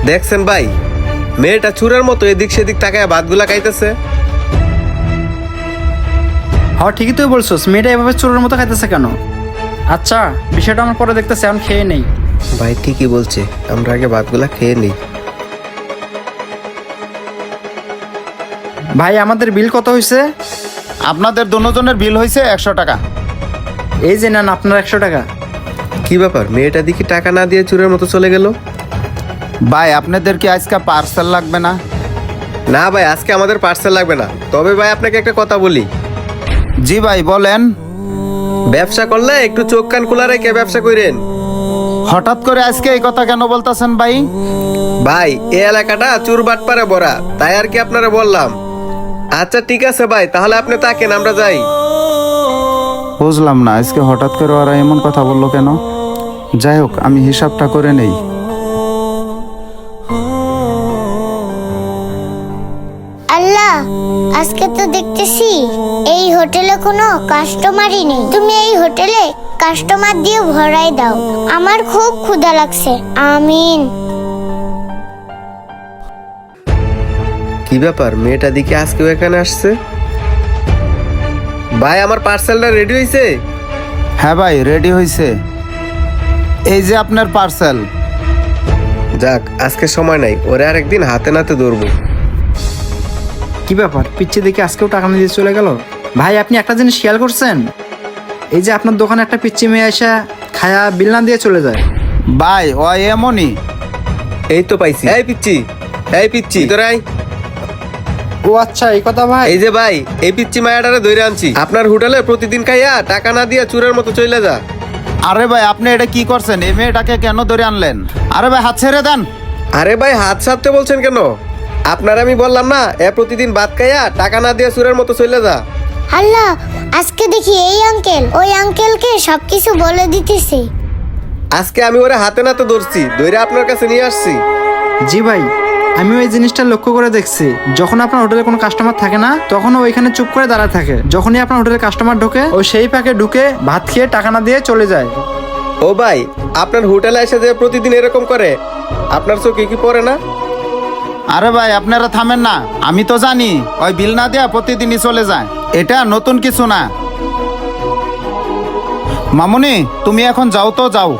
দেখছেন ভাই, মেয়েটা চুরের মতো এদিক সেদিক তাকায় ভাতগুলা খাইতেছে। হ্যাঁ ঠিকই তুই বলছিস, মেয়েটা এভাবে চোরের মতো খাইতেছে কেন? আচ্ছা বিষয়টা আমার পরে দেখতেছি, এখন খেয়ে নেই। ভাই ঠিকই বলছে, আমরা আগে ভাতগুলা খেয়ে নিই। ভাই আমাদের বিল কত হয়েছে? আপনাদের দুজনের বিল হয়েছে 100 টাকা। এই যে নেন আপনার 100 টাকা। কি ব্যাপার, মেয়েটা দেখি টাকা না দিয়ে চুরের মতো চলে গেল। ভাই আপনাদের কি আজকে পার্সেল লাগবে না? না ভাই, আজকে আমাদের পার্সেল লাগবে না। তবে ভাই আপনাকে একটা কথা বলি, জি ভাই বলেন। ব্যবসা করলে একটু চোখ কান খোলা রেখে ব্যবসা করেন। হঠাৎ করে আজকে এই কথা কেন বলতেছেন ভাই? ভাই এই এলাকাটা চুর বাটপারে ভরা, তাই আর কি আপনারা বললাম। আচ্ছা ঠিক আছে ভাই, তাহলে আপনি থাকেন, আমরা যাই। বুঝলাম না আজকে হঠাৎ করে ওরা এমন কথা বললো কেন। যাই হোক, আমি হিসাবটা করে নেই। আল্লাহ, আজকে তো দেখতেছি এই হোটেলে কোনো কাস্টমারই নেই। তুমি এই হোটেলে কাস্টমার দিয়ে ভরাই দাও, আমার খুব ক্ষুধা লাগছে। আমিন। কি ব্যাপার, মেয়েটা দিকে আজকেও এখানে আসছে। ভাই আমার পার্সেলটা রেডি হয়েছে? হ্যাঁ ভাই রেডি হয়েছে, এই যে আপনার পার্সেল। যাক, আজকে সময় নাই, ওরে আর একদিন হাতে নাতে ধরবো। কি ব্যাপার, পিচ্ছি দেখে আজকেও টাকা না দিয়ে চলে গেল? ভাই আপনি একটা জিনিস খেয়াল করছেন? এই যে আপনার দোকানে একটা পিচ্ছি মেয়ে এসে খায়া বিল না দিয়ে চলে যায়। ভাই ও এমনই। এই তো পাইছি। এই পিচ্ছি, এই পিচ্ছি তোর আয়। ও আচ্ছা এই কথা ভাই। এই যে ভাই, এই পিচ্ছি মায়াটারে ধরে আনছি। আপনার হোটেলে প্রতিদিন খাইয়া টাকা না দিয়া চুরের মতো চলে যা। আরে ভাই আপনি এটা কি করছেন? এই মেয়েটাকে কেন ধরে আনলেন? আরে ভাই হাত ছেড়ে দেন। আরে ভাই হাত সারতে বলছেন কেন? আপনার আমি বললাম না, এ প্রতিদিন ভাত খাইয়া টাকা না দিয়া চুরের মতো চলে যা। আল্লাহ, আজকে দেখি এই আঙ্কেল ওই আঙ্কেলকে সবকিছু বলে দিতেছে। আজকে আমি ওরে হাতে নাতে ধরছি, ধরে আপনার কাছে নিয়ে আসছি। জি ভাই, আমি ওই জিনিসটা লক্ষ্য করে দেখছি। যখন আপনার হোটেলে কোনো কাস্টমার থাকে না, তখন ও ওইখানে চুপ করে দাঁড়ায় থাকে। যখনই আপনার হোটেলে কাস্টমার ঢোকে, ও সেই পাকে ঢুকে ভাত খেয়ে টাকা না দিয়ে চলে যায়। ও ভাই, আপনার হোটেলে এসে যে প্রতিদিন এরকম করে, আপনার চোখে কি পড়ে না? আরে ভাই আপনারা থামেন না, আমি তো জানি ওই বিল না দেয়া প্রতিদিনই চলে যায়। এটা নতুন কিছু না। মামুনি তুমি এখন যাও তো যাও।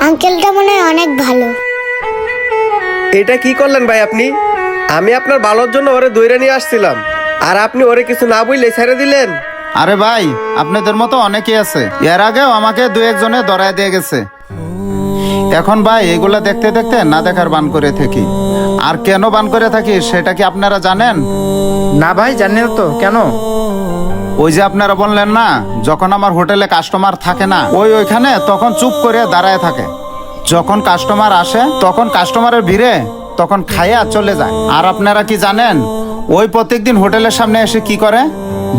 আঙ্কেলটা মনে হয় অনেক ভালো। এটা কি করলেন ভাই আপনি? আমি আপনার ভালোর জন্য ওরে দইরা নিয়ে আসছিলাম, আর আপনি ওরে কিছু না বললে ছেড়ে দিলেন। আরে ভাই আপনাদের মতো অনেকেই আছে, এর আগেও আমাকে দু একজনে ধরায় দিয়ে গেছে। এখন ভাই এগুলা দেখতে দেখতে না দেখার বান করে থাকি। আর কেন বান করে থাকি সেটা কি আপনারা জানেন? না ভাই জানি না তো, কেন? ওই যে আপনারা বললেন না, যখন আমার হোটেলে কাস্টমার থাকে না, ওইখানে তখন চুপ করে দাঁড়ায় থাকে। যখন কাস্টমার আসে তখন কাস্টমারের ভিড়ে তখন খাইয়া চলে যায়। আর আপনারা কি জানেন ওই প্রত্যেকদিন হোটেলের সামনে এসে কি করে?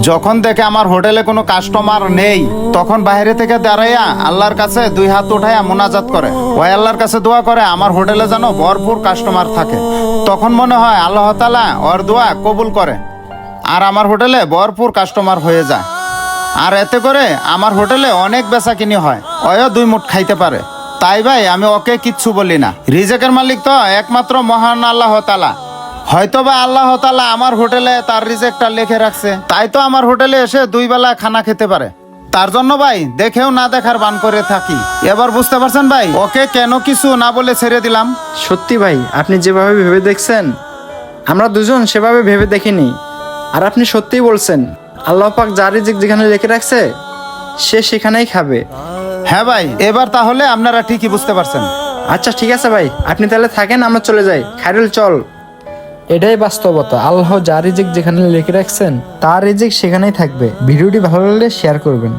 যখন দেখে আমার হোটেলে কোনো কাস্টমার নেই, তখন বাইরে থেকে দাঁড়াইয়া আল্লাহর কাছে 2 হাত উঠাইয়া মোনাজাত করে। ওই আল্লাহর কাছে দোয়া করে আমার হোটেলে যেন ভরপুর কাস্টমার থাকে। তখন মনে হয় আল্লাহ তাআলা ওর দোয়া কবুল করে, আর আমার হোটেলে ভরপুর কাস্টমার হয়ে যায়। আর এতে করে আমার হোটেলে অনেক বেচা কিনি হয়, ওয়ও 2 মুঠ খাইতে পারে। তাই ভাই আমি ওকে কিচ্ছু বলি না। রিজেকের মালিক তো একমাত্র মহান আল্লাহ তাআলা। হয়তোবা আল্লাহ তাআলা আমার হোটেলে তার রিজেকটা লিখে রাখছে, তাই তো আমার হোটেলে এসে 2 বেলা খানা খেতে পারে। তার জন্য ভাই দেখেও না দেখার বান করে থাকি। এবার বুঝতে পারছেন ভাই ওকে কেন কিছু না বলে ছেড়ে দিলাম? সত্যি ভাই, আপনি যেভাবে ভেবে দেখছেন, আমরা দুজন সেভাবে ভেবে দেখিনি। আর আপনি সত্যিই বলছেন, আল্লাহ পাক যার রিজিক যেখানে লিখে রাখছে সে সেখানেই খাবে। হ্যাঁ ভাই, এবার তাহলে আপনারা ঠিকই বুঝতে পারছেন। আচ্ছা ঠিক আছে ভাই, আপনি তাহলে থাকেন, আমরা চলে যাই। খায়রুল চল। এটাই বাস্তবতা, আল্লাহ যার রিজিক যেখানে লিখে রাখছেন তার রিজিক সেখানেই থাকবে। ভিডিওটি ভালো লাগলে শেয়ার করবেন।